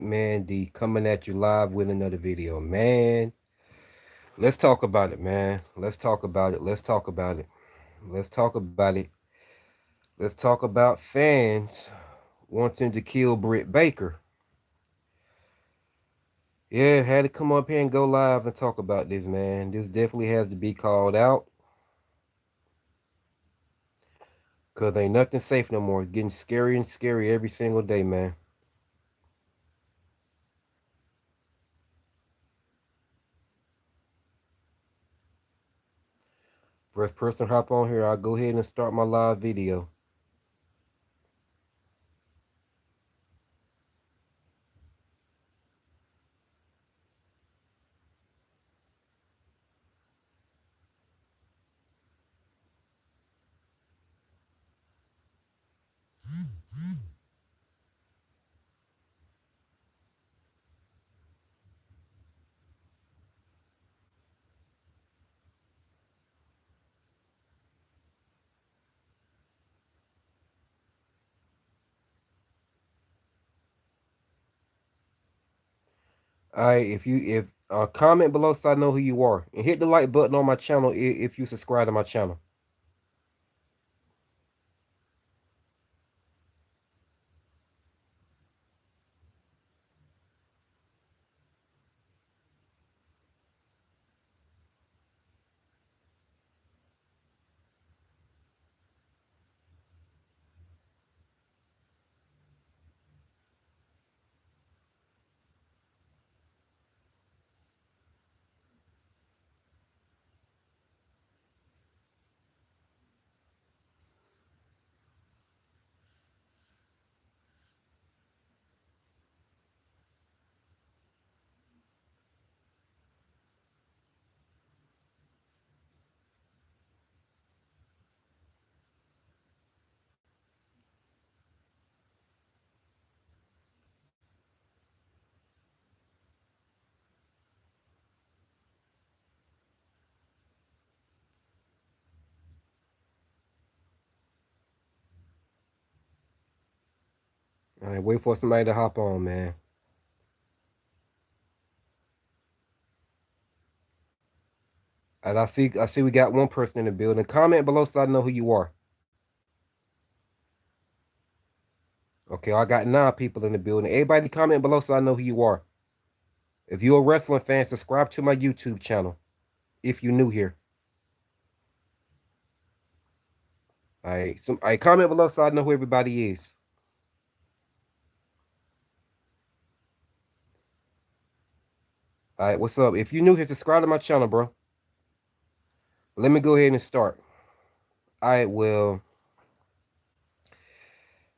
Man, D coming at you live with another video. Man, let's talk about it, man. Let's talk about it. Let's talk about it. Let's talk about it. Let's talk about fans wanting to kill Britt Baker. Yeah, had to come up here and go live and talk about this, man. This definitely has to be called out. Cause ain't nothing safe no more. It's getting scarier and scarier every single day, man. First person hop on here, I'll go ahead and start my live video. Alright, if comment below so I know who you are, and hit the like button on my channel if you subscribe to my channel. Alright, wait for somebody to hop on, man. And I see we got one person in the building. Comment below so I know who you are. Okay, I got 9 people in the building. Everybody comment below so I know who you are. If you're a wrestling fan, subscribe to my YouTube channel. If you're new here. Alright, comment below so I know who everybody is. Alright, what's up? If you're new here, subscribe to my channel, bro. Let me go ahead and start. Alright, well,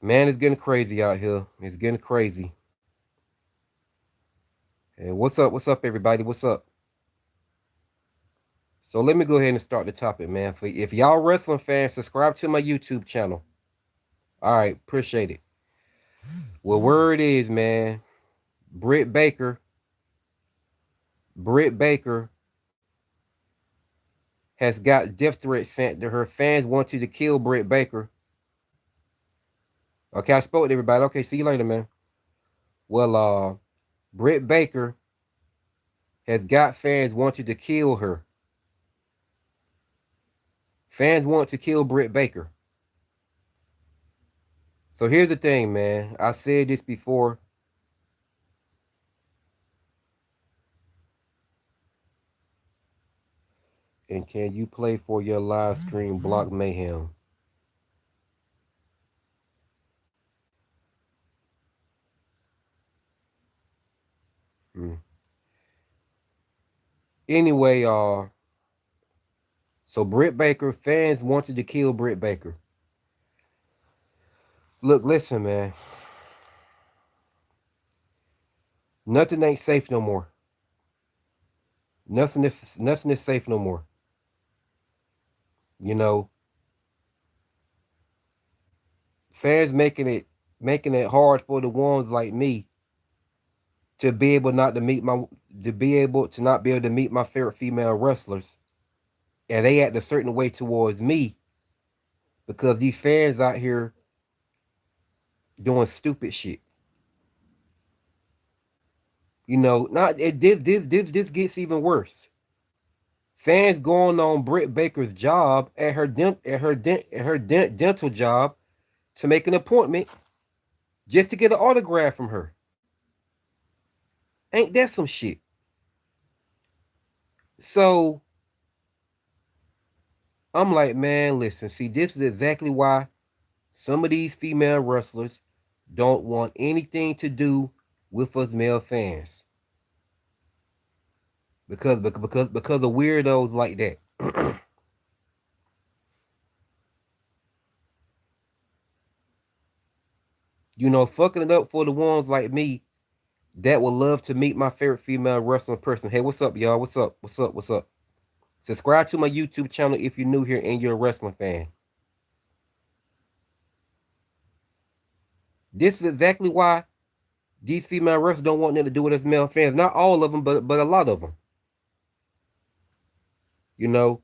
man, it's getting crazy out here. It's getting crazy. Hey, what's up? What's up, everybody? What's up? So let me go ahead and start the topic, man. If y'all wrestling fans, subscribe to my YouTube channel. All right, appreciate it. Well, word is, man, Britt Baker has got death threats sent to her. Fans wanted to kill Britt Baker. Okay, I spoke to everybody. Okay, see you later, man. Well, Britt Baker has got fans wanting to kill her. Fans want to kill Britt Baker. So here's the thing, man. I said this before. And can you play for your live stream Block Mayhem? Hmm. Anyway, so Britt Baker, fans wanted to kill Britt Baker. Look, listen, man. Nothing ain't safe no more. Nothing is safe no more. You know, fans making it hard for the ones like me to be able not to meet my to be able to not be able to meet my favorite female wrestlers. And they act a certain way towards me because these fans out here doing stupid shit. You know, not it, this gets even worse. Fans going on Britt Baker's job at her dental job to make an appointment just to get an autograph from her. Ain't that some shit? So I'm like, man, listen, see, this is exactly why some of these female wrestlers don't want anything to do with us male fans because of weirdos like that. You know, fucking it up for the ones like me that would love to meet my favorite female wrestling person. Hey, what's up, y'all? What's up? What's up? What's up? Subscribe to my YouTube channel if you're new here and you're a wrestling fan. This is exactly why these female wrestlers don't want nothing to do with us male fans. Not all of them, but a lot of them. You know,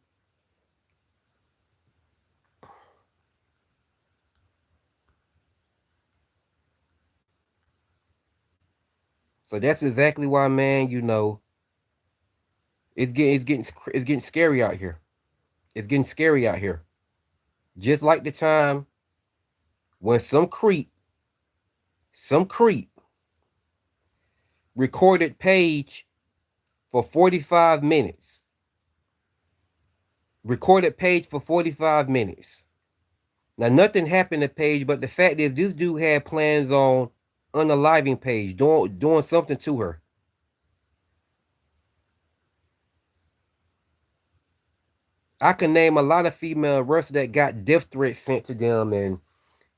so that's exactly why, man. You know, it's getting scary out here. It's getting scary out here. Just like the time when some creep recorded Paige for 45 minutes. Recorded Paige for 45 minutes. Now nothing happened to Paige, but the fact is this dude had plans on unaliving Paige, doing something to her. I can name a lot of female wrestlers that got death threats sent to them and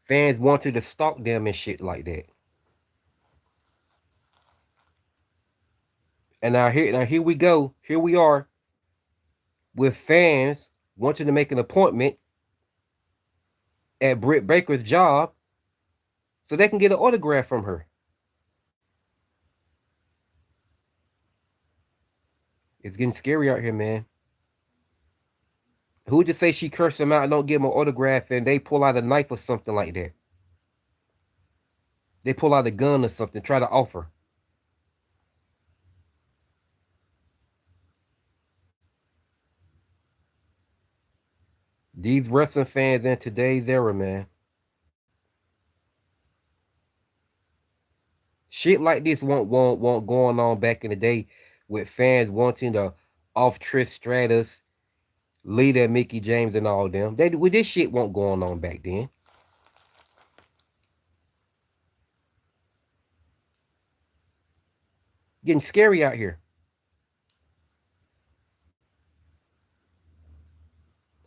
fans wanted to stalk them and shit like that. And now here we go. Here we are with fans wanting to make an appointment at Britt Baker's job so they can get an autograph from her. It's getting scary out here, man. Who just say she cursed them out and don't give them an autograph and they pull out a knife or something like that? They pull out a gun or something, try to offer. These wrestling fans in today's era, man. Shit like this won't going on back in the day with fans wanting to off Trish Stratus, Lita, Mickey James, and all them. With this shit won't going on back then. Getting scary out here.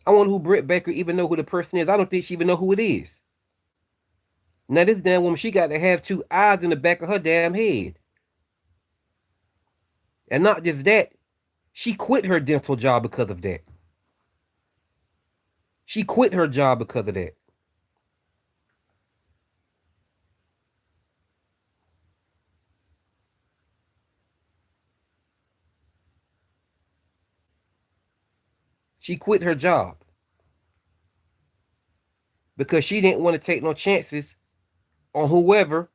I wonder who Britt Baker even know who the person is. I don't think she even know who it is. Now this damn woman, she got to have two eyes in the back of her damn head. And not just that, she quit her dental job because of that. She quit her job because of that. She quit her job because she didn't want to take no chances on whoever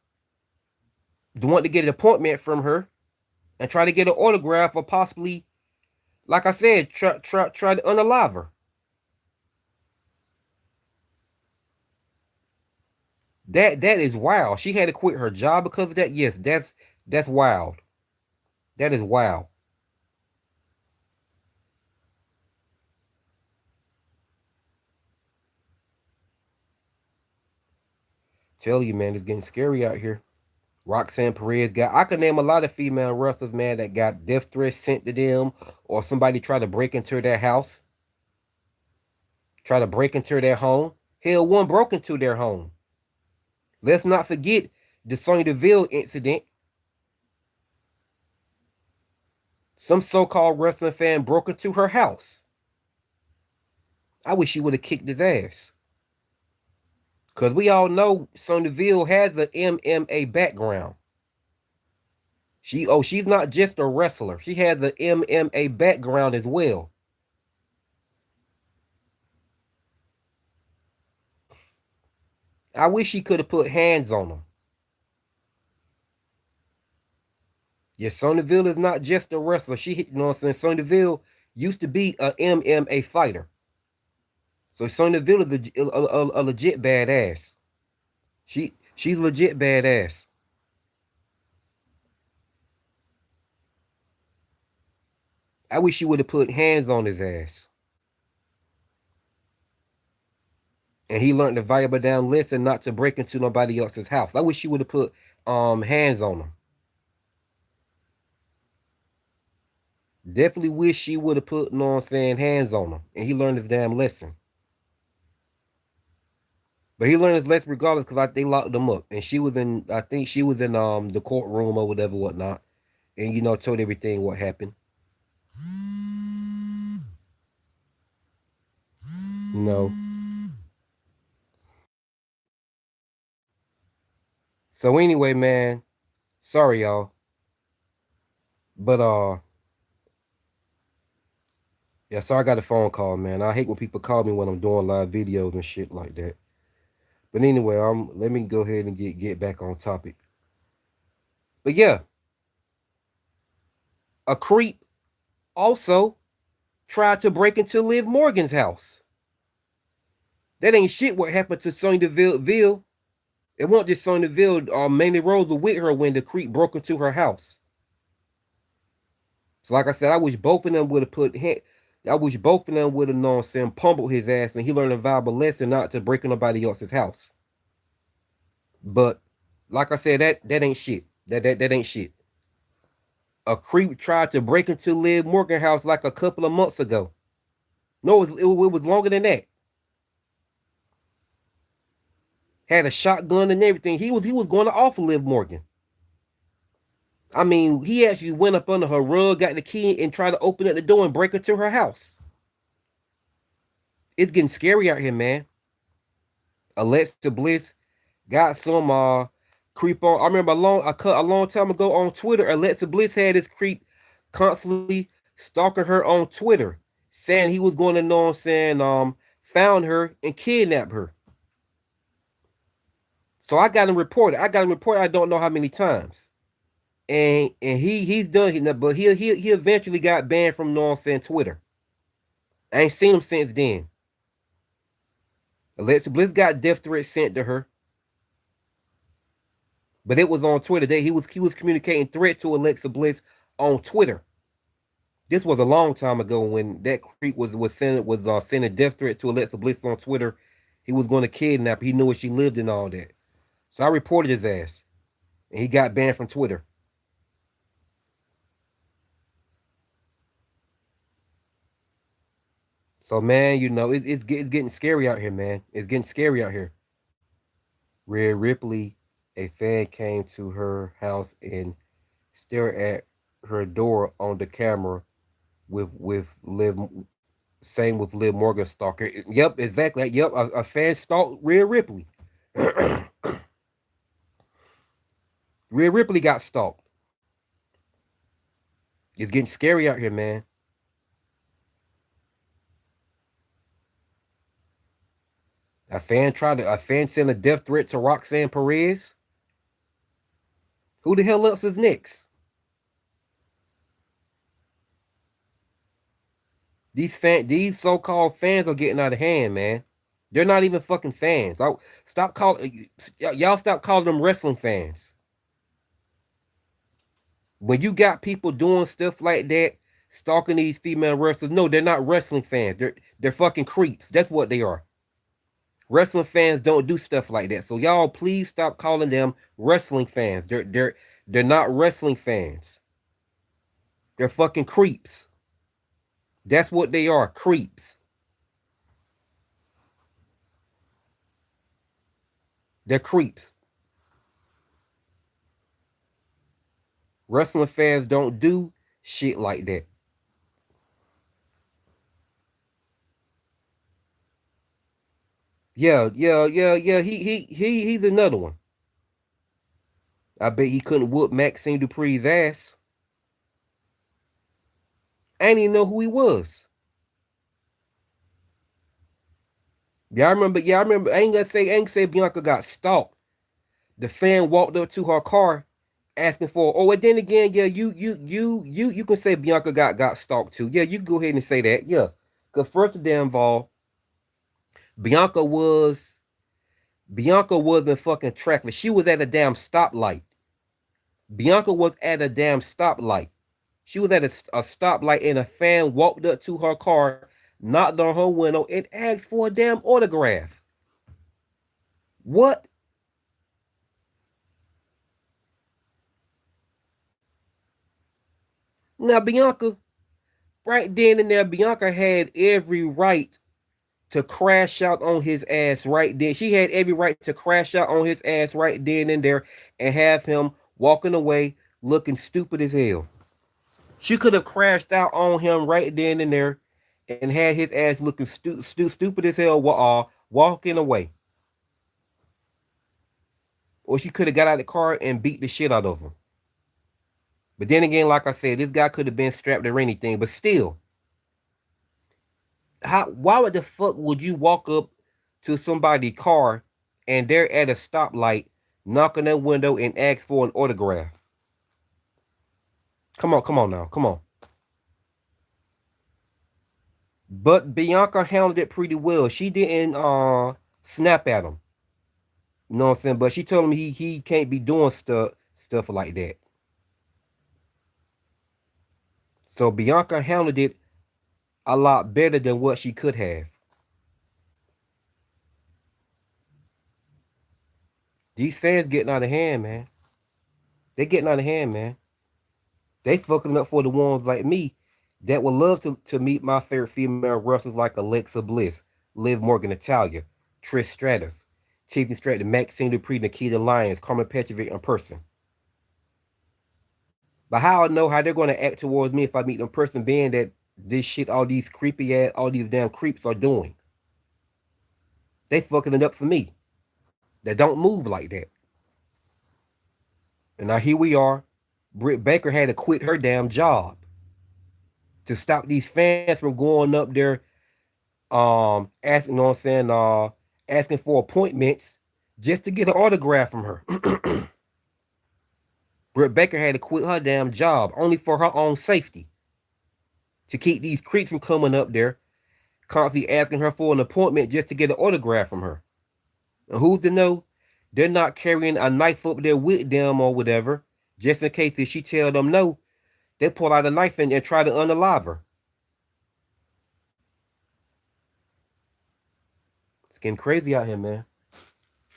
want to get an appointment from her and try to get an autograph or possibly, like I said, try to unalive her. That is wild. She had to quit her job because of that. Yes, that's wild. That is wild. Tell you, man, it's getting scary out here. Roxanne Perez got. I can name a lot of female wrestlers, man, that got death threats sent to them, or somebody tried to break into their house, try to break into their home. Hell, one broke into their home. Let's not forget the Sonya Deville incident. Some so-called wrestling fan broke into her house. I wish she would have kicked his ass. Because we all know Sonya Deville has an MMA background. She's not just a wrestler. She has an MMA background as well. I wish she could have put hands on him. Yeah, Sonya Deville is not just a wrestler. You know what I'm saying? Sonya Deville used to be a MMA fighter. So Sonya Deville is a legit badass. She's legit badass. I wish she would have put hands on his ass. And he learned the valuable damn lesson not to break into nobody else's house. I wish she would have put hands on him. Definitely wish she would have put, you know what I'm saying, hands on him. And he learned his damn lesson. But he learned his lesson regardless because they locked him up. And I think she was in the courtroom or whatever, whatnot. And, told everything what happened. You know. So anyway, man, sorry y'all. But yeah, so I got a phone call, man. I hate when people call me when I'm doing live videos and shit like that. But anyway, let me go ahead and get back on topic. But yeah, a creep also tried to break into Liv Morgan's house. That ain't shit what happened to Sonya Deville. It wasn't just Sonya Deville. Mandy Rose was with her when the creep broke into her house. So like I said, I wish both of them would have known, saying, pummeled his ass, and he learned a valuable lesson not to break in nobody else's house. But like I said, that ain't shit. That ain't shit. A creep tried to break into Liv Morgan's house like a couple of months ago. No, it was longer than that. Had a shotgun and everything. He was going to offer Liv Morgan. I mean, he actually went up under her rug, got the key, and tried to open up the door and break into her house. It's getting scary out here, man. Alexa Bliss got some creep on. I remember a long time ago on Twitter, Alexa Bliss had this creep constantly stalking her on Twitter, saying he was going to, know what I'm saying, found her and kidnap her. So I got him reported. I don't know how many times. And he's done, but he eventually got banned from, know what I'm saying, Twitter. I ain't seen him since then. Alexa Bliss got death threats sent to her, but it was on Twitter. He was communicating threats to Alexa Bliss on Twitter. This was a long time ago when that creep was sending death threats to Alexa Bliss on Twitter. He was going to kidnap her. He knew where she lived and all that. So I reported his ass, and he got banned from Twitter. So man, it's getting scary out here, man. It's getting scary out here. Rhea Ripley, a fan came to her house and stared at her door on the camera with Liv. Same with Liv Morgan stalker. Yep, exactly. Yep, a fan stalked Rhea Ripley. Rhea Ripley got stalked. It's getting scary out here, man. A fan sent a death threat to Roxanne Perez. Who the hell else is next? These so-called fans are getting out of hand, man. They're not even fucking fans. Y'all stop calling them wrestling fans. When you got people doing stuff like that, stalking these female wrestlers, no, they're not wrestling fans. They're fucking creeps. That's what they are. Wrestling fans don't do stuff like that. So y'all please stop calling them wrestling fans. They're not wrestling fans. They're fucking creeps. That's what they are, creeps. They're creeps. Wrestling fans don't do shit like that. Yeah. He's another one. I bet he couldn't whoop Maxine Dupree's ass. I didn't even know who he was. Yeah, I remember. Yeah, I remember. I ain't say Bianca got stalked. The fan walked up to her car, asking for. Oh, and then again, yeah, you can say Bianca got stalked too. Yeah, you can go ahead and say that. Yeah, because first of damn all, Bianca was Bianca wasn't fucking traffic. She was at a damn stoplight. Bianca was at a damn stoplight. She was at a stoplight, and a fan walked up to her car, knocked on her window, and asked for a damn autograph. What? Now, Bianca, right then and there, Bianca had every right to crash out on his ass right then. She had every right to crash out on his ass right then and there and have him walking away looking stupid as hell. She could have crashed out on him right then and there and had his ass looking stupid as hell walking away. Or she could have got out of the car and beat the shit out of him. But then again, like I said, this guy could have been strapped or anything. But still, why would the fuck would you walk up to somebody's car and they're at a stoplight, knock on their window and ask for an autograph? Come on now, come on. But Bianca handled it pretty well. She didn't snap at him. You know what I'm saying? But she told him he can't be doing stuff like that. So Bianca handled it a lot better than what she could have. These fans getting out of hand, man. They getting out of hand, man. They fucking up for the ones like me that would love to meet my favorite female wrestlers like Alexa Bliss, Liv Morgan, Natalia, Trish Stratus, Tiffany Stratton, Maxine Dupree, Nikita Lyons, Carmen Petrovic in person. But how I know how they're going to act towards me if I meet them in person, being that this shit, all these creepy ass, all these damn creeps are doing. They fucking it up for me. They don't move like that. And now here we are. Britt Baker had to quit her damn job to stop these fans from going up there, asking, you know what I'm saying, asking for appointments just to get an autograph from her. Britt Baker had to quit her damn job only for her own safety to keep these creeps from coming up there, constantly asking her for an appointment just to get an autograph from her. And who's to know they're not carrying a knife up there with them or whatever, just in case if she tell them no, they pull out a knife and try to unalive her. It's getting crazy out here, man.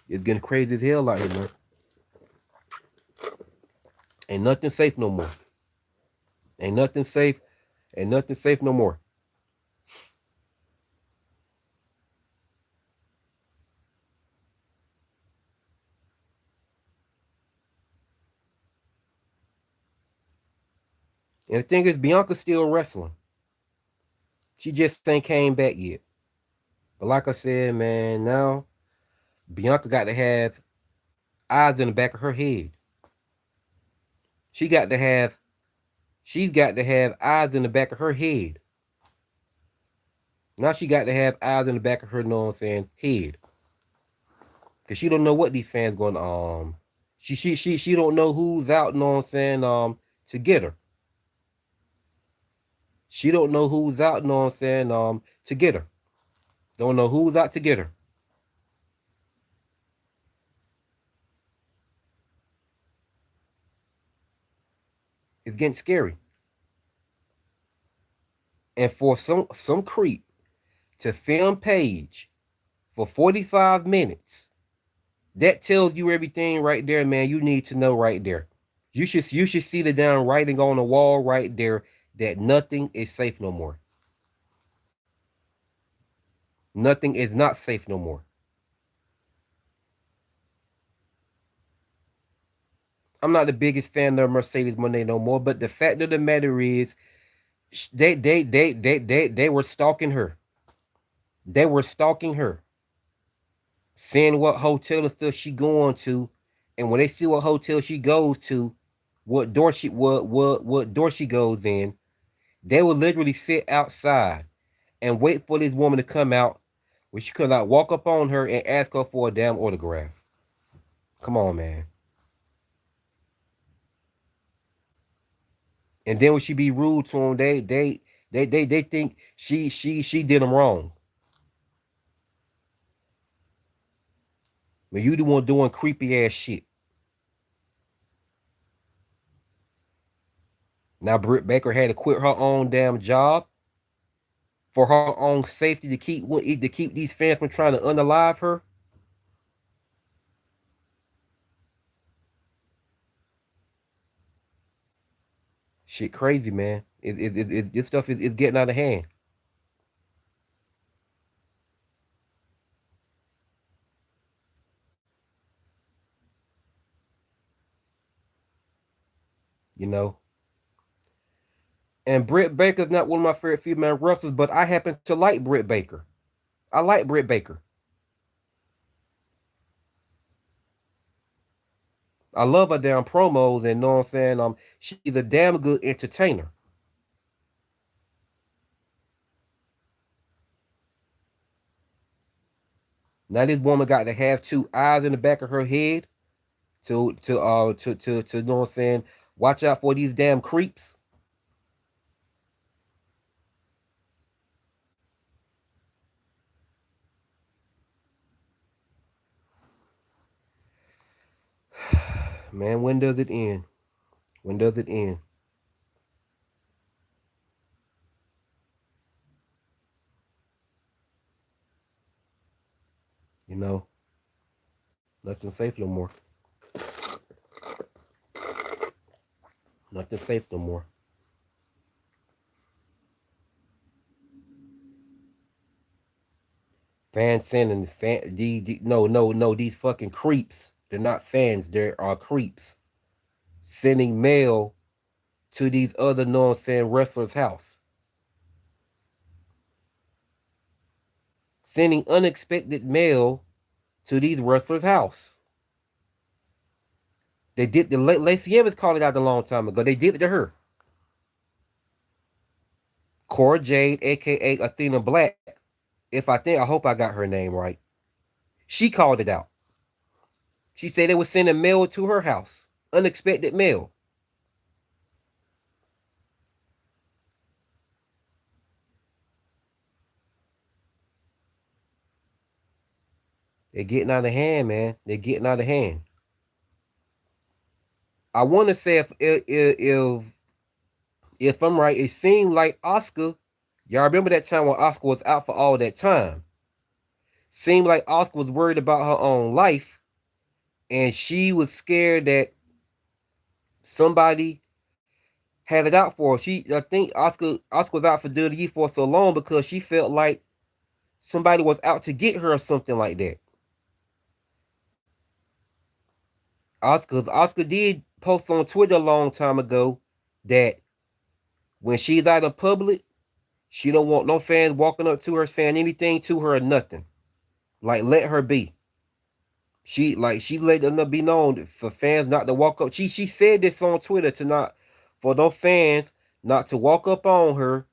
It's getting crazy as hell out here, man. Ain't nothing safe no more. Ain't nothing safe. Ain't nothing safe no more. And the thing is, Bianca's still wrestling. She just ain't came back yet. But like I said, man, now Bianca got to have eyes in the back of her head. She got to have, she's got to have eyes in the back of her head. Now she got to have eyes in the back of her, you know what I'm saying, head. Cause she don't know what these fans gonna she don't know who's out, you know what I'm saying, to get her. She don't know who's out, you know what I'm saying, to get her. Don't know who's out to get her. It's getting scary. And for some creep to film Paige for 45 minutes, that tells you everything right there, man. You need to know right there. You should see the down writing on the wall right there that nothing is safe no more. Nothing is not safe no more. I'm not the biggest fan of Mercedes Moné no more, but the fact of the matter is, they were stalking her. They were stalking her, seeing what hotel and stuff she going to, and when they see what hotel she goes to, what door she goes in, they would literally sit outside and wait for this woman to come out, where she could like walk up on her and ask her for a damn autograph. Come on, man. And then when she be rude to them, they think she did them wrong. But you the one doing creepy ass shit. Now Britt Baker had to quit her own damn job for her own safety to keep these fans from trying to unalive her. Shit, crazy man. This stuff is getting out of hand. You know. And Britt Baker's not one of my favorite female wrestlers, but I happen to like Britt Baker. I like Britt Baker. I love her damn promos, and know what I'm saying. She's a damn good entertainer. Now this woman got to have two eyes in the back of her head to know what I'm saying. Watch out for these damn creeps. Man, when does it end? When does it end? You know, nothing safe no more. Nothing safe no more. Fans sending no, these fucking creeps. They're not fans. They are creeps sending mail to these other know what I'm saying wrestlers' house. Sending unexpected mail to these wrestlers' house. They did the Lacey Evans called it out a long time ago. They did it to her. Cora Jade, aka Athena Black. I hope I got her name right. She called it out. She said they were sending mail to her house. Unexpected mail. They're getting out of hand, man. They're getting out of hand. I want to say if I'm right, it seemed like Oscar. Y'all remember that time when Oscar was out for all that time? Seemed like Oscar was worried about her own life, and she was scared that somebody had it out for her. I think Oscar was out for WWE for so long because she felt like somebody was out to get her or something like that. Oscar did post on Twitter a long time ago that when she's out in public, she don't want no fans walking up to her saying anything to her or nothing. Like let her be. She let them be known for fans not to walk up. She said this on Twitter to not for no fans not to walk up on her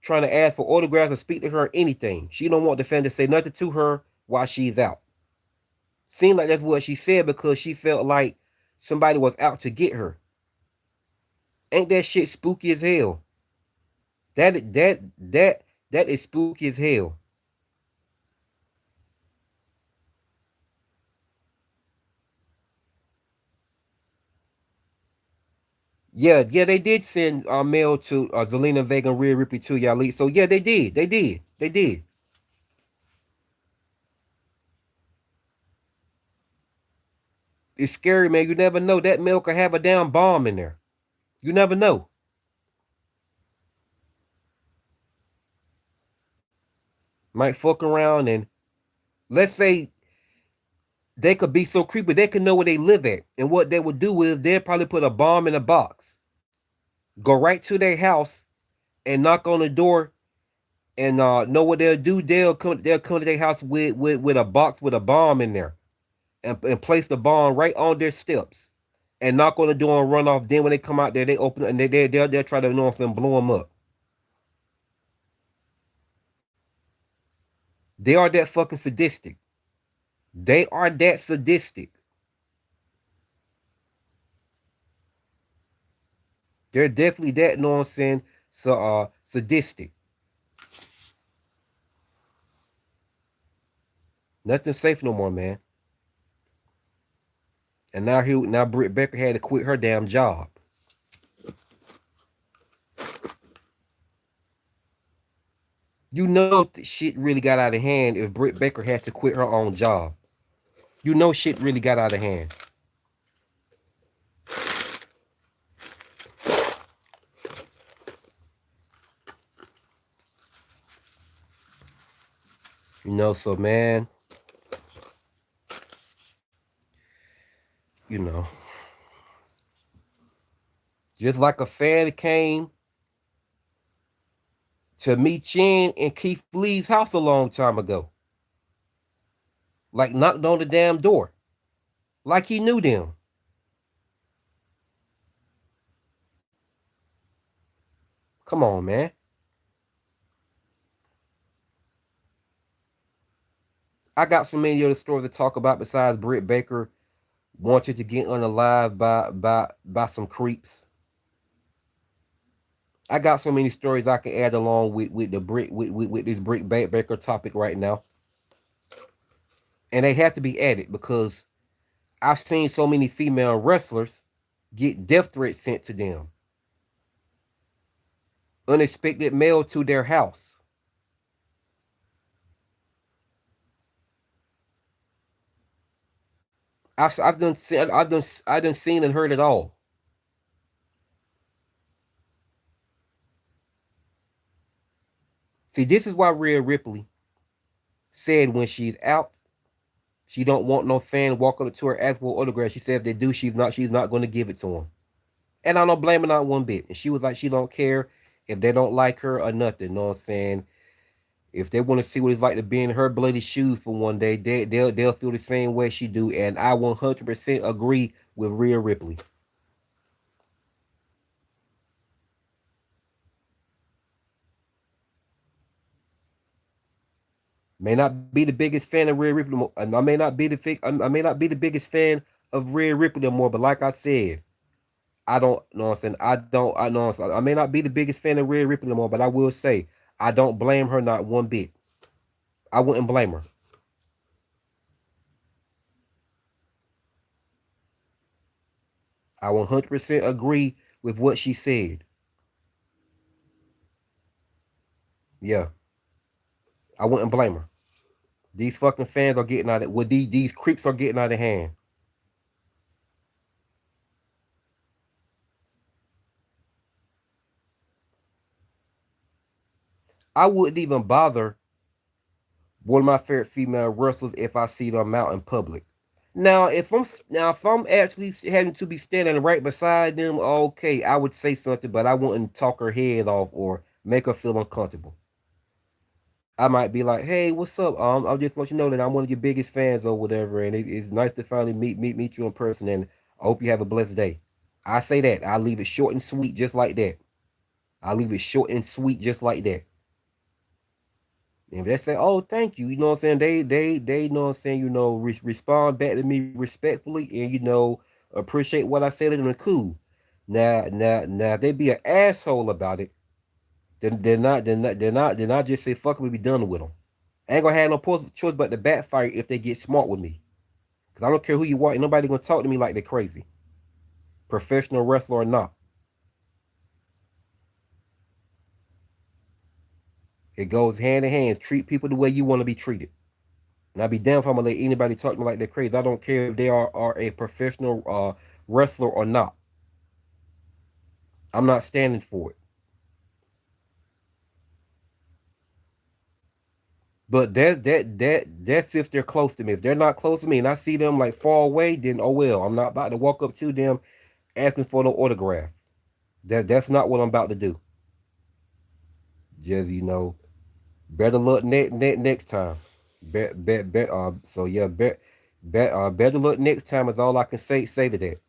trying to ask for autographs or speak to her or anything. She don't want the fans to say nothing to her while she's out. Seemed like that's what she said because she felt like somebody was out to get her. Ain't that shit spooky as hell? That is spooky as hell. Yeah, they did send mail to Zelina Vega and Rhea Ripley to y'all. So yeah, they did. It's scary, man. You never know that mail could have a damn bomb in there. You never know. Might fuck around and let's say they could be so creepy they could know where they live at, and what they would do is they'd probably put a bomb in a box, go right to their house, and knock on the door and know what they'll do. They'll come to their house with a box with a bomb in there, and place the bomb right on their steps, and knock on the door and run off. Then when they come out there, they open it and they'll try to know and blow them up. They are that fucking sadistic. They are that sadistic. They're definitely that, you know what I'm saying, so sadistic. Nothing safe no more, man. And now Britt Baker had to quit her damn job. You know shit really got out of hand if Britt Baker had to quit her own job. You know shit really got out of hand. You know, so man, you know, just like a fan came to meet Chin and Keith Lee's house a long time ago. Like knocked on the damn door. Like he knew them. Come on, man. I got so many other stories to talk about besides Britt Baker wanted to get unalive by some creeps. I got so many stories I can add along with the brick with this Britt Baker topic right now, and they have to be added because I've seen so many female wrestlers get death threats sent to them, unexpected mail to their house. I've done seen and heard it all. See, this is why Rhea Ripley said when she's out, she don't want no fan walking up to her ask for autograph. She said if they do, she's not going to give it to them. And I don't blame her not one bit. And she was like, she don't care if they don't like her or nothing. You know what I'm saying? If they want to see what it's like to be in her bloody shoes for one day, they'll feel the same way she do. And I 100% agree with Rhea Ripley. May not be the biggest fan of Rhea Ripley. I may not be I may not be the biggest fan of Rhea Ripley no more. But like I said, I don't know what I'm saying. I know I may not be the biggest fan of Rhea Ripley no more, but I will say I don't blame her not one bit. I wouldn't blame her. I 100% agree with what she said. Yeah, I wouldn't blame her. These fucking fans are getting out of well, these creeps are getting out of hand. I wouldn't even bother one of my favorite female wrestlers if I see them out in public. Now if I'm actually having to be standing right beside them, okay, I would say something, but I wouldn't talk her head off or make her feel uncomfortable. I might be like, "Hey, what's up? I just want you to know that I'm one of your biggest fans or whatever, and it's nice to finally meet you in person. And I hope you have a blessed day." I say that. I leave it short and sweet, just like that. I leave it short and sweet, just like that. And if they say, "Oh, thank you," you know what I'm saying? They know what I'm saying. Respond back to me respectfully, and appreciate what I said to them. Cool. Now, if they be an asshole about it, then they're not just say fuck me, be done with them. I ain't gonna have no choice but to backfire if they get smart with me. Cause I don't care who you are, ain't nobody gonna talk to me like they're crazy, professional wrestler or not. It goes hand in hand. Treat people the way you want to be treated. And I'd be damned if I'm gonna let anybody talk to me like they're crazy. I don't care if they are a professional wrestler or not. I'm not standing for it. But that's if they're close to me. If they're not close to me and I see them like far away, then oh well. I'm not about to walk up to them asking for no autograph. That's not what I'm about to do. Just better luck next time. So yeah, better luck next time is all I can say to that.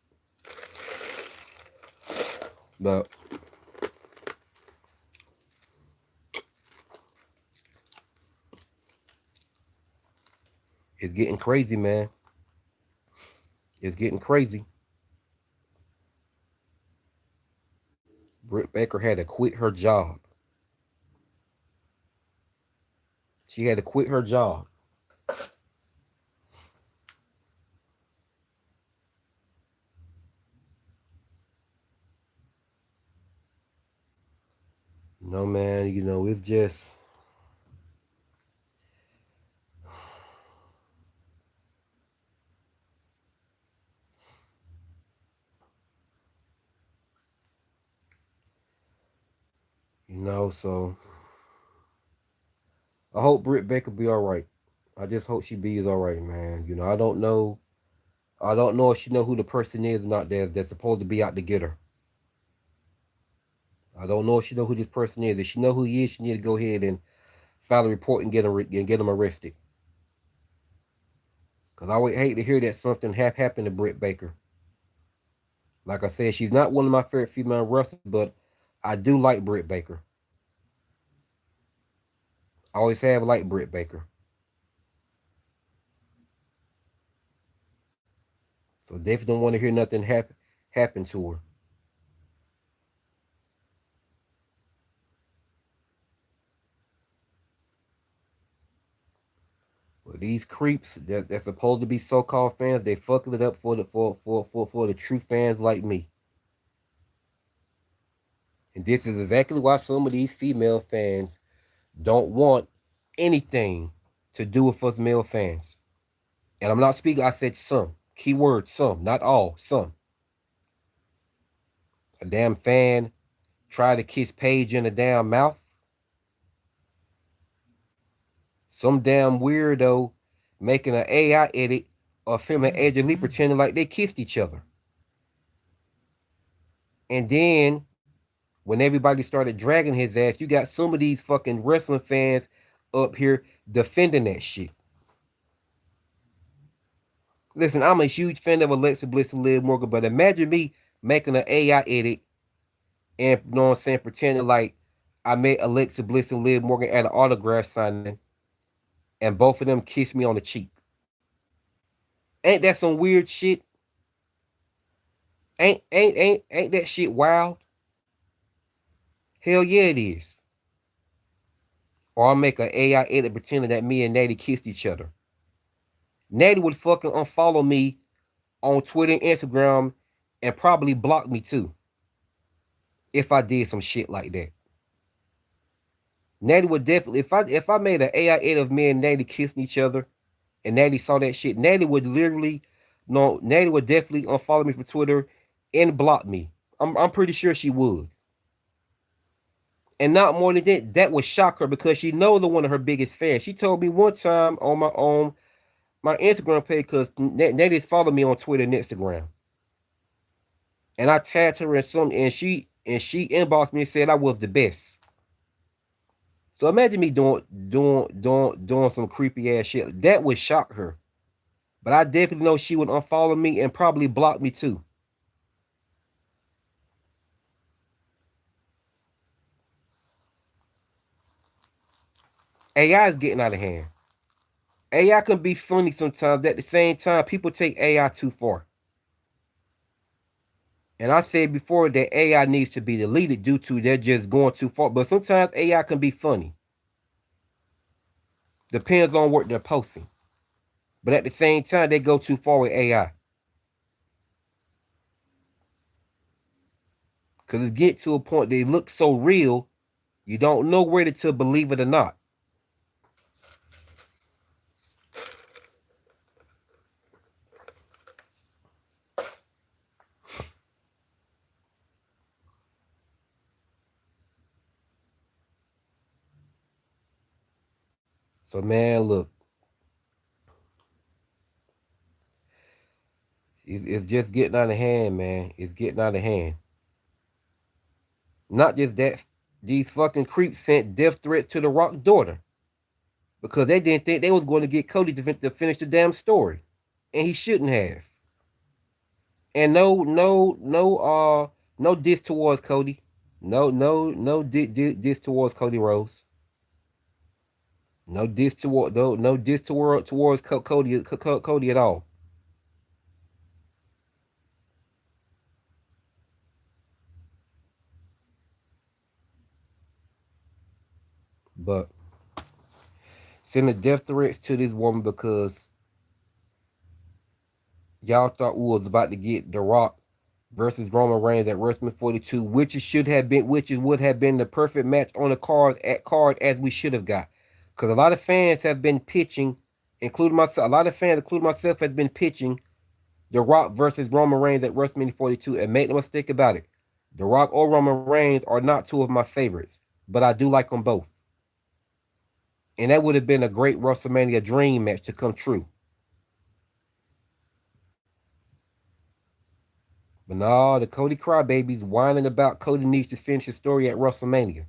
But it's getting crazy, man. It's getting crazy. Britt Baker had to quit her job. She had to quit her job. No, man, it's just, so I hope Britt Baker be all right. I just hope she be all right, man. I don't know. I don't know if she know who the person is or not that's supposed to be out to get her. I don't know if she know who this person is. If she know who he is, she need to go ahead and file a report and get him arrested. Cause I would hate to hear that something happened to Britt Baker. Like I said, she's not one of my favorite female wrestlers, but I do like Britt Baker. I always have liked Britt Baker. So definitely don't want to hear nothing happen to her. But these creeps that's supposed to be so-called fans, they fucking it up for the true fans like me. And this is exactly why some of these female fans don't want anything to do with us male fans. And I'm not speaking, I said some. Keyword some, not all, some. A damn fan try to kiss Paige in the damn mouth. Some damn weirdo making an AI edit of him and Angelique pretending like they kissed each other. And then when everybody started dragging his ass, you got some of these fucking wrestling fans up here defending that shit. Listen, I'm a huge fan of Alexa Bliss and Liv Morgan, but imagine me making an AI edit and, you know what I'm saying, pretending like I met Alexa Bliss and Liv Morgan at an autograph signing and both of them kissed me on the cheek. Ain't that some weird shit? Ain't that shit wild? Hell yeah, it is. Or I'll make an AI edit pretending that me and Natty kissed each other. Natty would fucking unfollow me on Twitter and Instagram and probably block me too if I did some shit like that. Natty would definitely, if I made an AI edit of me and Natty kissing each other and Natty saw that shit, Natty would literally, no, Natty would definitely unfollow me from Twitter and block me. I'm pretty sure she would. And not more than that, that would shock her because she knows one of her biggest fans. She told me one time on my Instagram page, because Natty followed me on Twitter and Instagram. And I tagged her in some, and she inboxed me and said I was the best. So imagine me doing some creepy ass shit. That would shock her. But I definitely know she would unfollow me and probably block me too. AI is getting out of hand. AI can be funny sometimes. At the same time, people take AI too far. And I said before that AI needs to be deleted due to they're just going too far. But sometimes AI can be funny. Depends on what they're posting. But at the same time, they go too far with AI. Because it's getting to a point they look so real, you don't know whether to believe it or not. So man, look, it's just getting out of hand, man. It's getting out of hand. Not just that, these fucking creeps sent death threats to the Rock daughter because they didn't think they was going to get Cody to finish the damn story, and he shouldn't have. And no diss towards Cody. No diss towards Cody Rose. No diss towards Cody at all. But sending death threats to this woman because y'all thought we was about to get The Rock versus Roman Reigns at WrestleMania 42, which would have been the perfect match on the card as we should have got. Because a lot of fans have been pitching, including myself, a lot of fans, including myself, has been pitching The Rock versus Roman Reigns at WrestleMania 42. And make no mistake about it, The Rock or Roman Reigns are not two of my favorites, but I do like them both. And that would have been a great WrestleMania dream match to come true. But no, the Cody crybabies whining about Cody needs to finish his story at WrestleMania.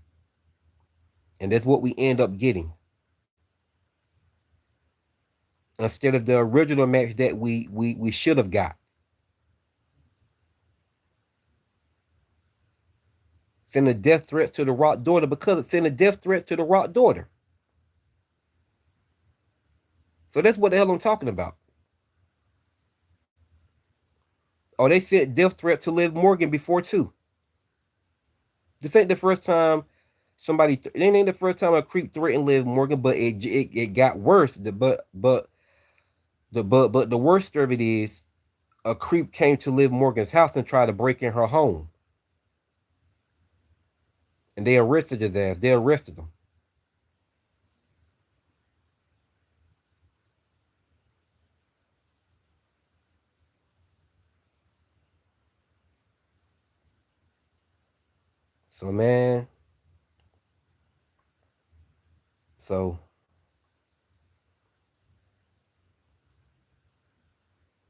And that's what we end up getting. Instead of the original match that we should have got. Sending death threats to the Rock daughter because it's sending death threats to the Rock daughter. So that's what the hell I'm talking about. Oh, they sent death threats to Liv Morgan before too. This ain't the first time it ain't the first time a creep threatened Liv Morgan, but it got worse. But the worst of it is a creep came to Liv Morgan's house and tried to break in her home. And they arrested his ass. They arrested him. So man, so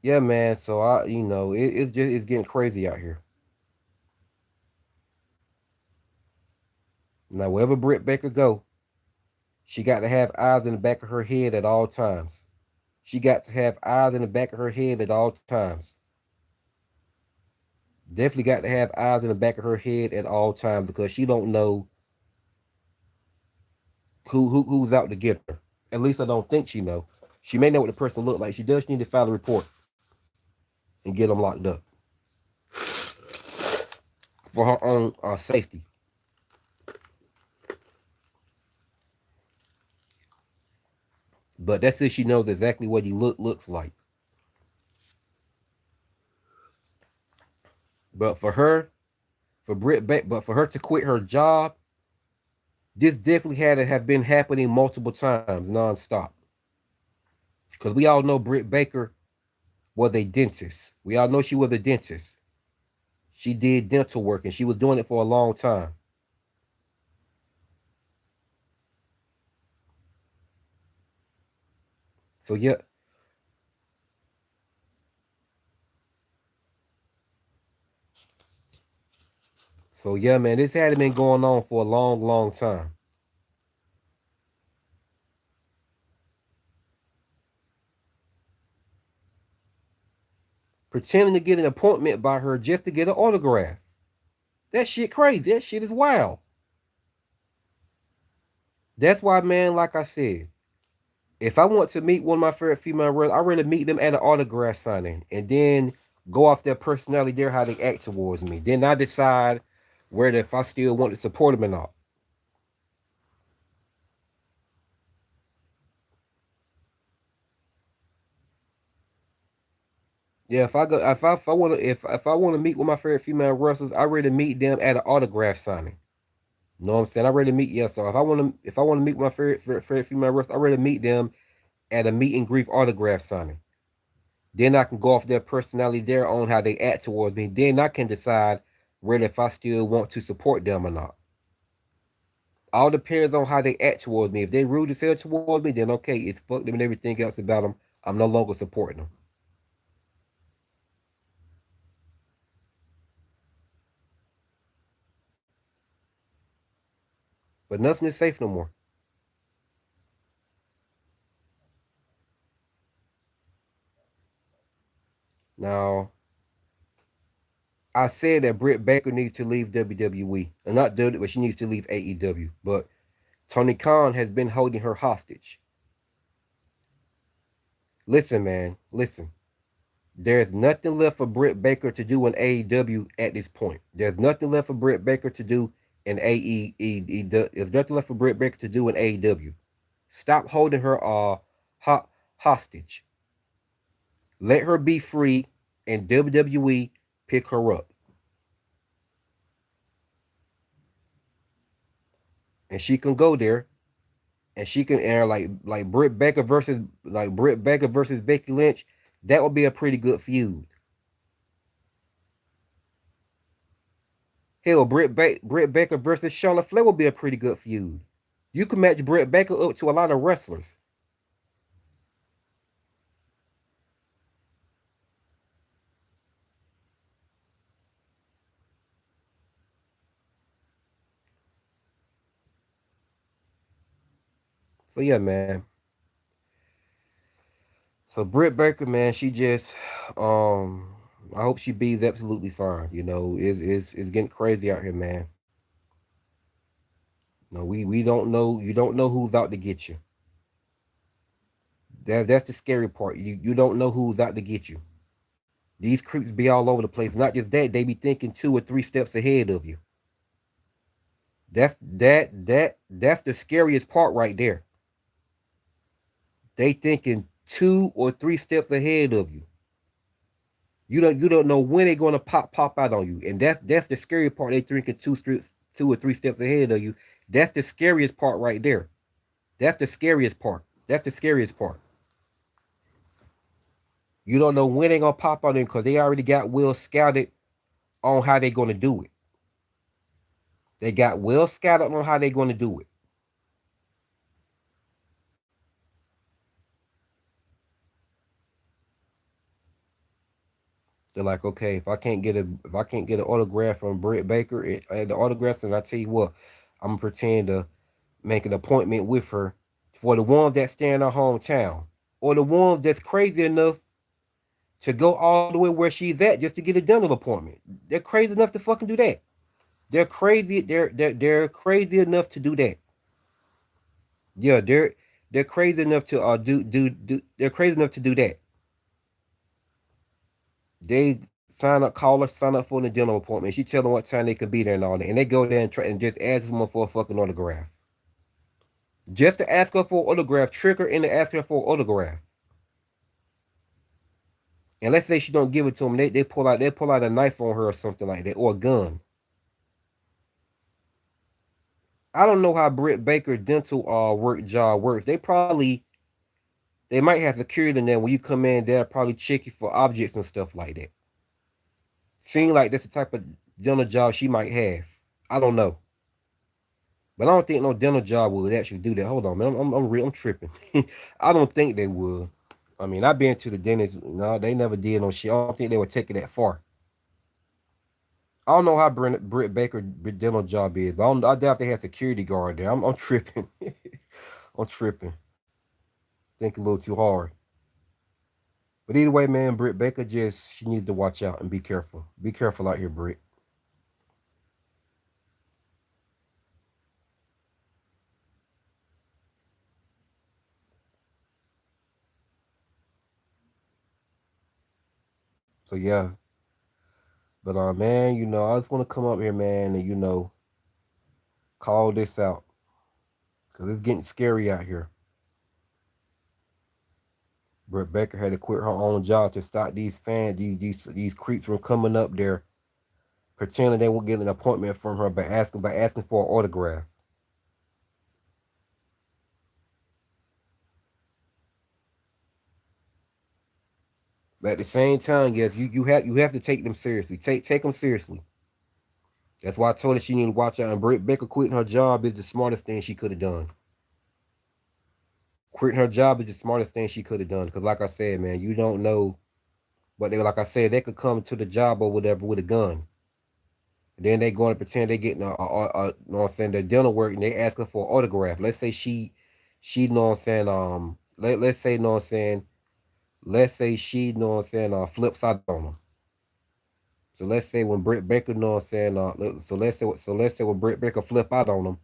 yeah, man. So it's getting crazy out here. Now wherever Britt Baker go, she got to have eyes in the back of her head at all times. She got to have eyes in the back of her head at all times. Definitely got to have eyes in the back of her head at all times because she don't know who's out to get her. At least I don't think she know. She may know what the person look like. She does need to file a report and get them locked up for her own safety. But that's if she knows exactly what he looks like. But for her, but for her to quit her job, this definitely had to have been happening multiple times nonstop. Because we all know Britt Baker was a dentist. We all know she was a dentist. She did dental work and she was doing it for a long time. So yeah. So yeah, man, this had been going on for a long, long time. Pretending to get an appointment by her just to get an autograph. That shit crazy. That shit is wild. That's why, man, like I said, if I want to meet one of my favorite female wrestlers, I really meet them at an autograph signing and then go off their personality, there how they act towards me. Then I decide whether if I still want to support them or not. Yeah, if I want to meet with my favorite female wrestlers, I really meet them at an autograph signing. You know what I'm saying? I really meet So if I want to meet with my favorite female wrestlers, I really meet them at a meet and greet autograph signing. Then I can go off their personality, their own how they act towards me. Then I can decide whether if I still want to support them or not. All depends on how they act towards me. If they rude as hell towards me, then okay, it's fuck them and everything else about them. I'm no longer supporting them. But nothing is safe no more. Now, I said that Britt Baker needs to leave WWE. And not WWE, but she needs to leave AEW. But Tony Khan has been holding her hostage. Listen, man, listen. There's nothing left for Britt Baker to do in AEW at this point. There's nothing left for Britt Baker to do in AE. There's nothing left for Britt Baker to do in AEW. Stop holding her hostage. Let her be free, and WWE pick her up, and she can go there, and she can air like Britt Baker versus Becky Lynch. That would be a pretty good feud. Hell, Britt Baker versus Charlotte Flair would be a pretty good feud. You can match Britt Baker up to a lot of wrestlers. So yeah, man. So Britt Baker, man, she just, um, I hope she be's absolutely fine. You know, is getting crazy out here, man. No, we don't know. You don't know who's out to get you. That's the scary part. You don't know who's out to get you. These creeps be all over the place. Not just that, they be thinking 2 or 3 steps ahead of you. That's the scariest part right there. They thinking 2 or 3 steps ahead of you. You don't know when they're gonna pop out on you, and that's the scary part. They thinking 2 or 3 steps ahead of you. That's the scariest part right there. That's the scariest part. That's the scariest part. You don't know when they're gonna pop on them because they already got well scouted on how they're gonna do it. They got well scouted on how they're gonna do it. They're like, okay, if I can't get an autograph from Britt Baker, the autographs, and I tell you what, I'm gonna pretend to make an appointment with her for the ones that stay in her hometown, or the ones that's crazy enough to go all the way where she's at just to get a dental appointment. They're crazy enough to fucking do that. They're crazy. They're crazy enough to do that. Yeah, they're crazy enough to do. They're crazy enough to do that. They call her, sign up for the dental appointment. She tell them what time they could be there and all that, and they go there and try and just ask them for a fucking autograph, just to ask her for an autograph, trick her into asking her for an autograph. And let's say she don't give it to them, they pull out a knife on her or something like that, or a gun. I don't know how Britt Baker dental work job works. They might have security in there when you come in. They'll probably check you for objects and stuff like that. Seem like that's the type of dental job she might have. I don't know, but I don't think no dental job would actually do that. Hold on, man. I'm tripping. I don't think they would. I mean, I've been to the dentist. No, they never did no shit. I don't think they would take it that far. I don't know how Britt Baker dental job is, but I doubt they have security guard there. I'm tripping. I'm tripping. Think a little too hard. But either way, man, Britt Baker she needs to watch out and be careful. Be careful out here, Britt. So yeah. But man, I just want to come up here, man, and call this out. Cause it's getting scary out here. Britt Baker had to quit her own job to stop these fans, these creeps from coming up there, pretending they will get an appointment from her by asking for an autograph. But at the same time, yes, you have to take them seriously. Take them seriously. That's why I told her she needed to watch out. And Britt Baker quitting her job is the smartest thing she could have done. Quitting her job is the smartest thing she could have done. Because like I said, man, you don't know. But like I said, they could come to the job or whatever with a gun. And then they going to pretend they getting you know what I'm saying, their dental work, and they ask her for an autograph. Let's say she know what I'm saying, let's say, know what I'm saying, let's say she know what I'm saying, flips out on them. So let's say when Britt Baker know what I'm saying, so let's say when Britt Baker flip out on them,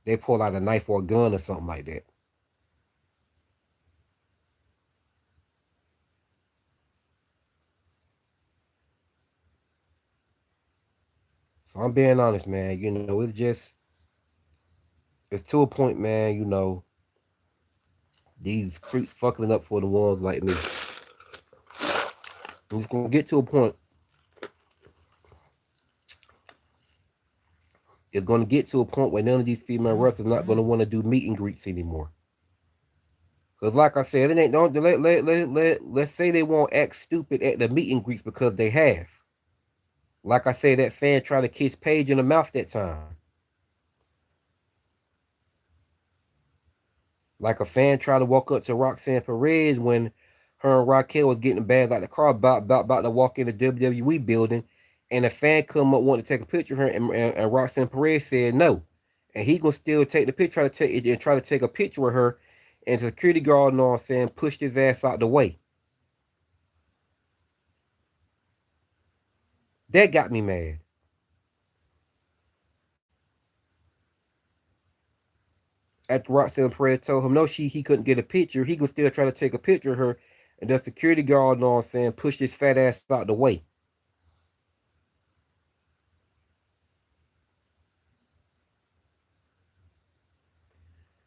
they pull out a knife or a gun or something like that. So I'm being honest, man. It's to a point, man. These creeps fucking up for the ones like me. It's gonna get to a point. It's gonna get to a point where none of these female wrestlers not gonna want to do meet and greets anymore. Cause like I said, it ain't don't let's say they won't act stupid at the meet and greets because they have. Like I said, that fan tried to kiss Paige in the mouth that time. Like a fan tried to walk up to Roxanne Perez when her and Raquel was getting bad like the car about to walk in the WWE building, and a fan come up wanting to take a picture of her, and Roxanne Perez said no, and he gonna still take the picture, try to take a picture of her, and the security guard, you know what I'm saying, pushed his ass out the way. That got me mad. After Roxanne Perez told him no, he couldn't get a picture, he could still try to take a picture of her, and the security guard, you know what I'm saying, pushed his fat ass out the way.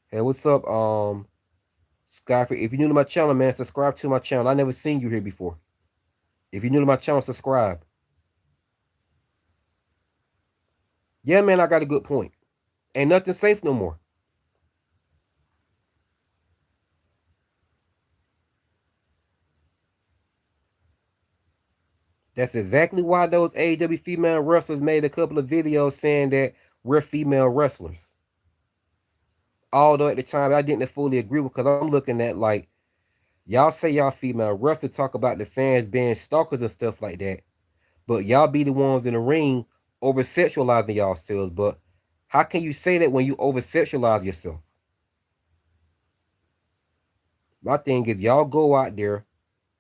Hey, what's up, Skyfree? If you're new to my channel, man, subscribe to my channel. I never seen you here before. If you're new to my channel, subscribe. Yeah, man, I got a good point. Ain't nothing safe no more. That's exactly why those AEW female wrestlers made a couple of videos saying that we're female wrestlers. Although at the time I didn't fully agree with, because I'm looking at like, y'all say y'all female wrestlers, talk about the fans being stalkers and stuff like that, but y'all be the ones in the ring over sexualizing y'allselves. But how can you say that when you over sexualize yourself? My thing is, y'all go out there,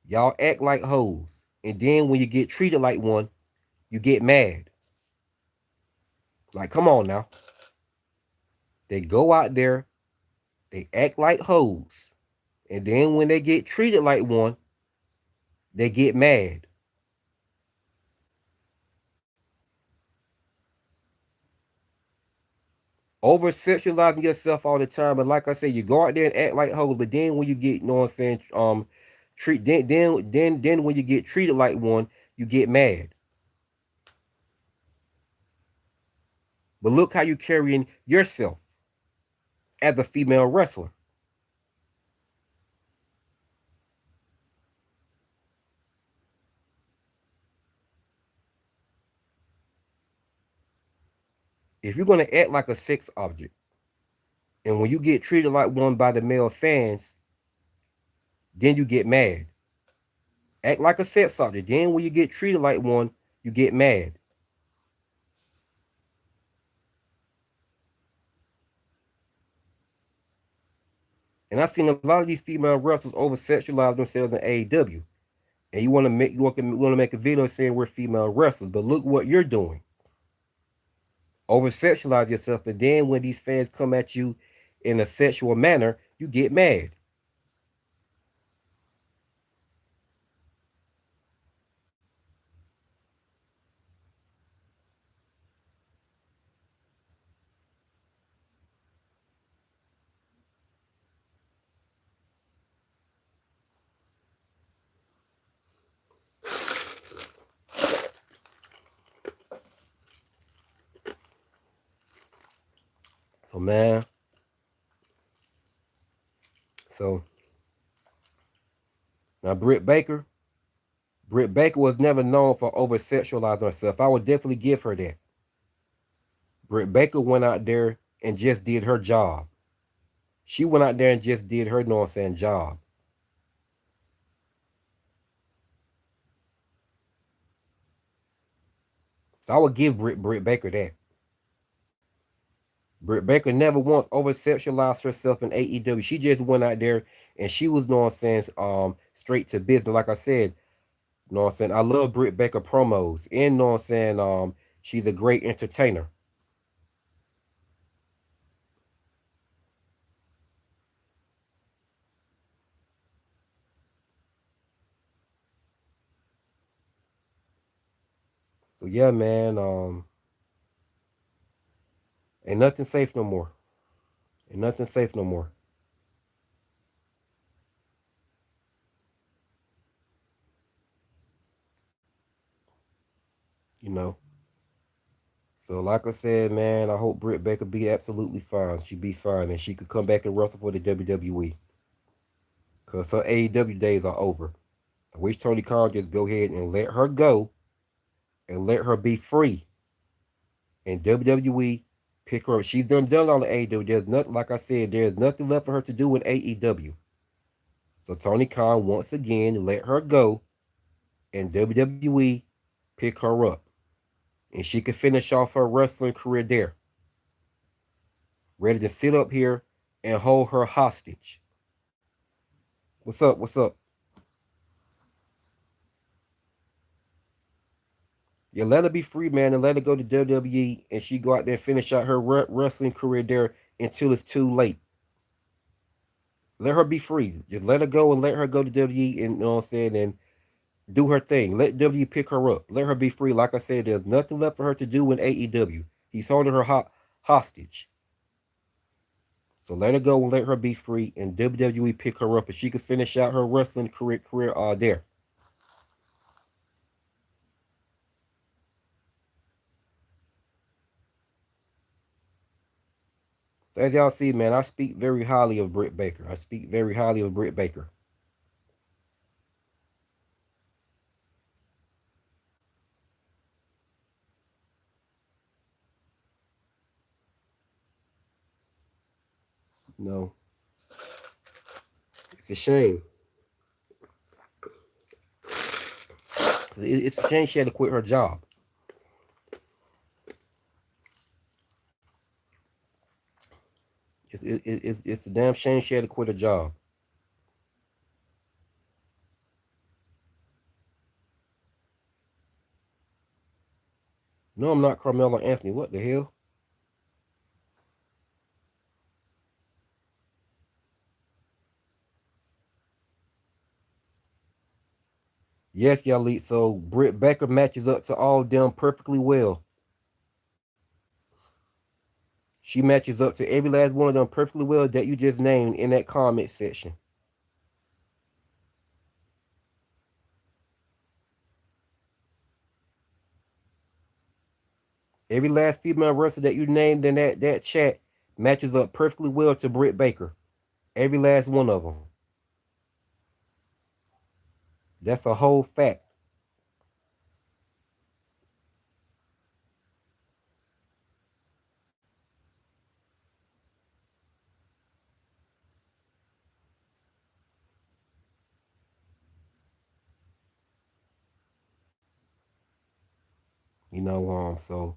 y'all act like hoes, and then when you get treated like one, you get mad. Like, come on now. They go out there, they act like hoes, and then when they get treated like one, they get mad. Over sexualizing yourself all the time, but like I said, you go out there and act like hoes, but then when you get, you know what I'm saying, treat then when you get treated like one, you get mad. But look how you carrying yourself as a female wrestler. If you're gonna act like a sex object, and when you get treated like one by the male fans, then you get mad. Act like a sex object. Then when you get treated like one, you get mad. And I've seen a lot of these female wrestlers over sexualize themselves in AEW. And you want to make a video saying we're female wrestlers, but look what you're doing. Over sexualize yourself, and then when these fans come at you in a sexual manner, you get mad. So man, so now Britt Baker was never known for over sexualizing herself. I would definitely give her that. Britt Baker went out there and just did her job. She went out there and just did her, you know what I'm saying, job. So I would give Britt Baker that. Britt Baker never once over sexualized herself in AEW. She just went out there and she was, you know what I'm saying, straight to business. Like I said, you know what I'm saying, I love Britt Baker promos. And you know what I'm saying, she's a great entertainer. So yeah, man. Ain't nothing safe no more. Ain't nothing safe no more. You know. So like I said, man, I hope Britt Baker be absolutely fine. She be fine and she could come back and wrestle for the WWE. Cause her AEW days are over. I wish Tony Khan just go ahead and let her go and let her be free. And WWE pick her up. She's done on the AEW. There's nothing, like I said, there's nothing left for her to do in AEW. So Tony Khan once again let her go and WWE pick her up. And she can finish off her wrestling career there. Ready to sit up here and hold her hostage. What's up? What's up? Yeah, let her be free, man, and let her go to WWE and she go out there and finish out her wrestling career there until it's too late. Let her be free. Just let her go and let her go to WWE and, you know what I'm saying, and do her thing. Let WWE pick her up. Let her be free. Like I said, there's nothing left for her to do in AEW. He's holding her hostage. So let her go and let her be free, and WWE pick her up, and she can finish out her wrestling career there. So as y'all see, man, I speak very highly of Britt Baker. I speak very highly of Britt Baker. No, it's a shame. It's a shame she had to quit her job. It's a damn shame she had to quit her job. No, I'm not Carmelo Anthony. What the hell? Yes, y'all. So Britt Baker matches up to all of them perfectly well. She matches up to every last one of them perfectly well that you just named in that comment section. Every last female wrestler that you named in that chat matches up perfectly well to Britt Baker. Every last one of them. That's a whole fact. You know, so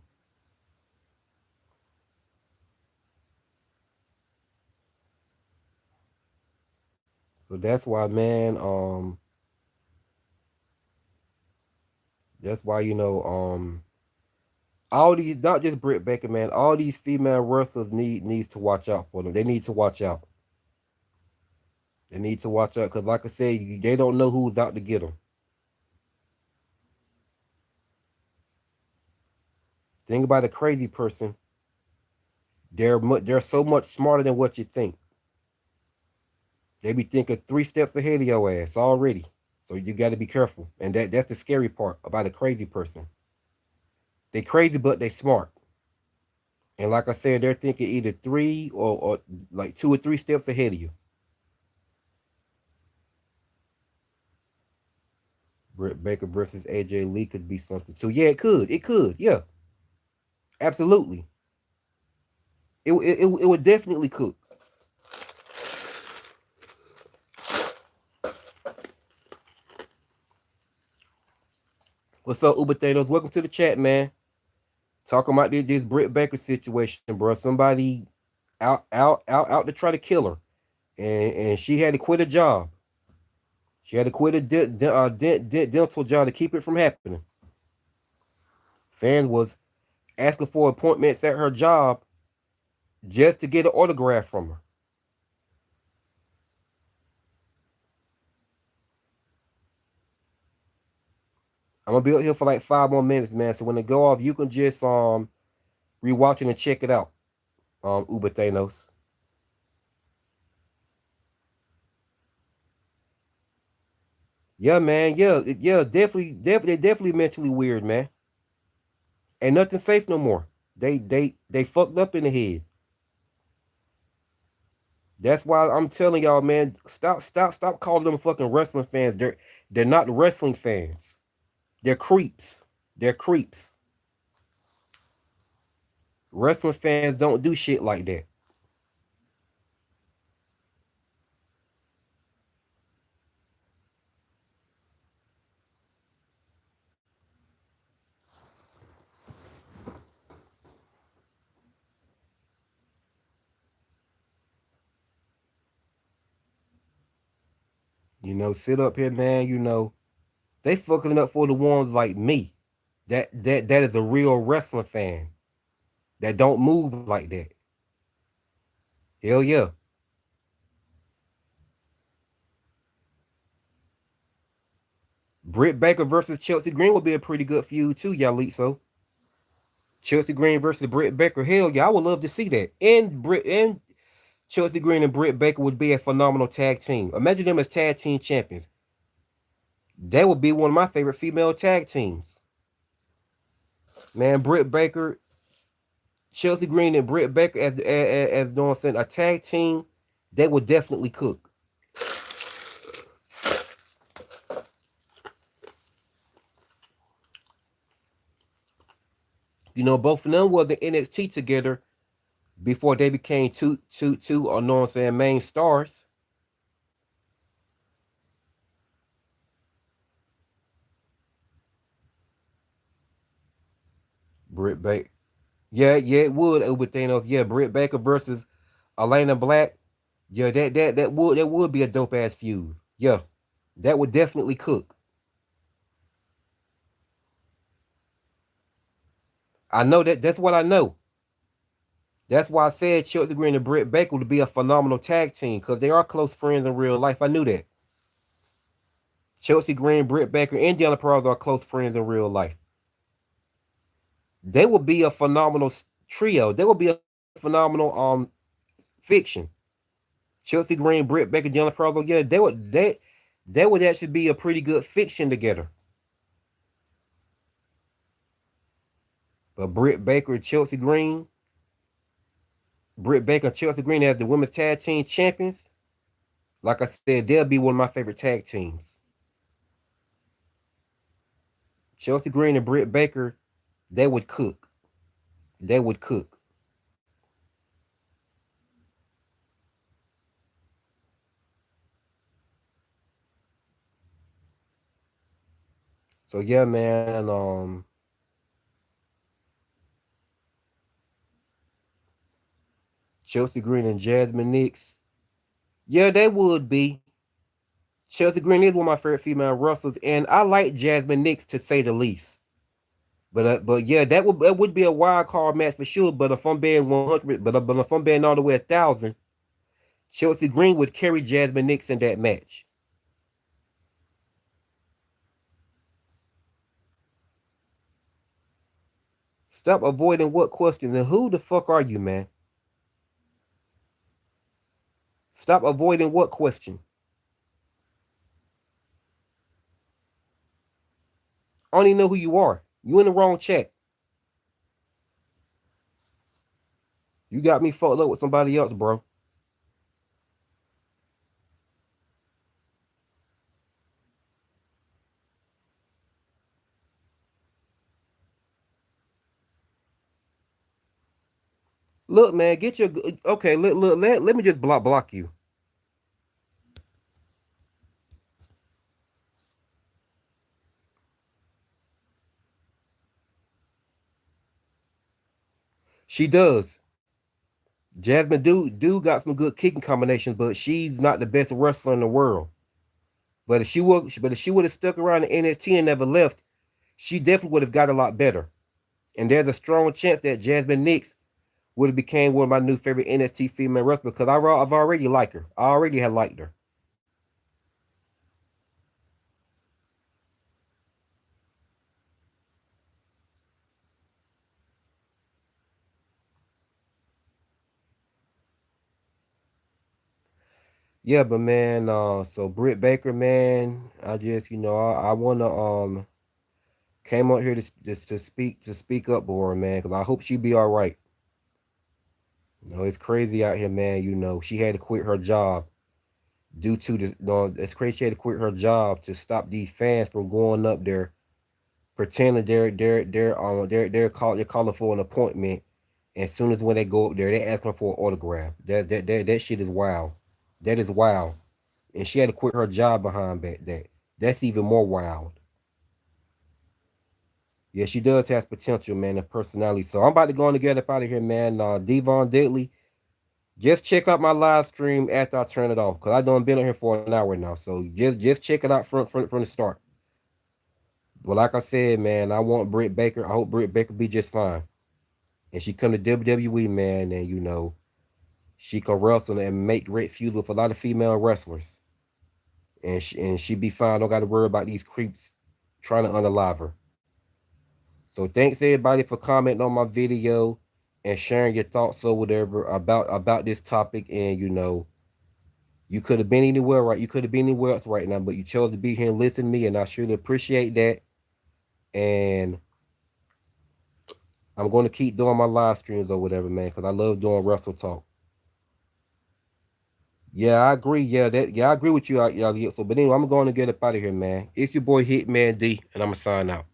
that's why, man, that's why, all these, not just Britt Baker, man, all these female wrestlers needs to watch out for them. They need to watch out. They need to watch out because, like I said, they don't know who's out to get them. Think about a crazy person. They're so much smarter than what you think. They be thinking 3 steps ahead of your ass already. So you got to be careful. And that's the scary part about a crazy person. They crazy, but they smart. And like I said, they're thinking either three or like 2 or 3 steps ahead of you. Britt Baker versus AJ Lee could be something too. Yeah, it could. It could. Yeah, absolutely. It would definitely cook. What's up, Uber Thanos? Welcome to the chat, man. Talking about this Britt Baker situation, bro. Somebody out to try to kill her, and she had to quit a job. She had to quit a dental job to keep it from happening. Fans was asking for appointments at her job just to get an autograph from her. I'm gonna be up here for like 5 more minutes, man. So when it go off, you can just rewatch it and check it out. Uber Thanos. Yeah, man. Yeah, yeah. Definitely mentally weird, man. Ain't nothing safe no more. They fucked up in the head. That's why I'm telling y'all, man. Stop calling them fucking wrestling fans. They're not wrestling fans. They're creeps. They're creeps. Wrestling fans don't do shit like that. Sit up here, man. They fucking up for the ones like me. That is a real wrestling fan that don't move like that. Hell yeah. Britt Baker versus Chelsea Green would be a pretty good feud too, y'all. So Chelsea Green versus Britt Baker. Hell yeah, I would love to see that. And Chelsea Green and Britt Baker would be a phenomenal tag team. Imagine them as tag team champions. That would be one of my favorite female tag teams. Man, Britt Baker, Chelsea Green and Britt Baker as doing saying a tag team, they would definitely cook. Both of them was in NXT together before they became two or know what I'm saying, main stars. Britt Baker. Yeah, it would over Thanos. Yeah, Britt Baker versus Elena Black. Yeah, that would be a dope ass feud. Yeah, that would definitely cook. I know that's what I know. That's why I said Chelsea Green and Britt Baker would be a phenomenal tag team because they are close friends in real life. I knew that. Chelsea Green, Britt Baker, and Deanna Perez are close friends in real life. They would be a phenomenal trio. They would be a phenomenal fiction. Chelsea Green, Britt Baker, Deanna Perez. Yeah, they would actually be a pretty good fiction together. But Britt Baker and Chelsea Green as the women's tag team champions. Like I said, they'll be one of my favorite tag teams. Chelsea Green and Britt Baker, they would cook. They would cook. So yeah, man. Chelsea Green and Jasmine Nix. Yeah, they would be. Chelsea Green is one of my favorite female wrestlers, and I like Jasmine Nix to say the least. But yeah, that would be a wild card match for sure. But if I'm being 100, but if I'm being all the way 1,000, Chelsea Green would carry Jasmine Nix in that match. Stop avoiding what questions and who the fuck are you, man? Stop avoiding what question? I don't even know who you are. You in the wrong chat. You got me fucked up with somebody else, bro. Look, man, get your okay. Let me just block you. She does. Jasmine do got some good kicking combinations, but she's not the best wrestler in the world. But if she would have stuck around in NXT and never left, she definitely would have got a lot better. And there's a strong chance that Jasmine Nix would have became one of my new favorite NXT female wrestlers because I've already liked her. I already had liked her. Yeah, but man, so Britt Baker, man, I just, I wanna came out here to just to speak up for her, man, because I hope she be all right. It's crazy out here, man. She had to quit her job due to this. It's crazy she had to quit her job to stop these fans from going up there pretending they're calling for an appointment. And as soon as when they go up there, they're asking for an autograph. That shit is wild. That is wild. And she had to quit her job behind that. That's even more wild. Yeah, she does have potential, man, and personality. So I'm about to go on to get up out of here, man. Devon Diddley, just check out my live stream after I turn it off, cause I done been on here for an hour now. So just check it out from the start. But like I said, man, I want Britt Baker. I hope Britt Baker be just fine, and she come to WWE, man, and she can wrestle and make great feud with a lot of female wrestlers, and she be fine. Don't got to worry about these creeps trying to unalive her. So thanks everybody for commenting on my video and sharing your thoughts or whatever about this topic. And you could have been anywhere, right? You could have been anywhere else right now, but you chose to be here and listen to me, and I surely appreciate that. And I'm going to keep doing my live streams or whatever, man, because I love doing Wrestle Talk. Yeah, I agree. Yeah, I agree with you, y'all. Yeah, so, but anyway, I'm going to get up out of here, man. It's your boy Hitman D, and I'm gonna sign out.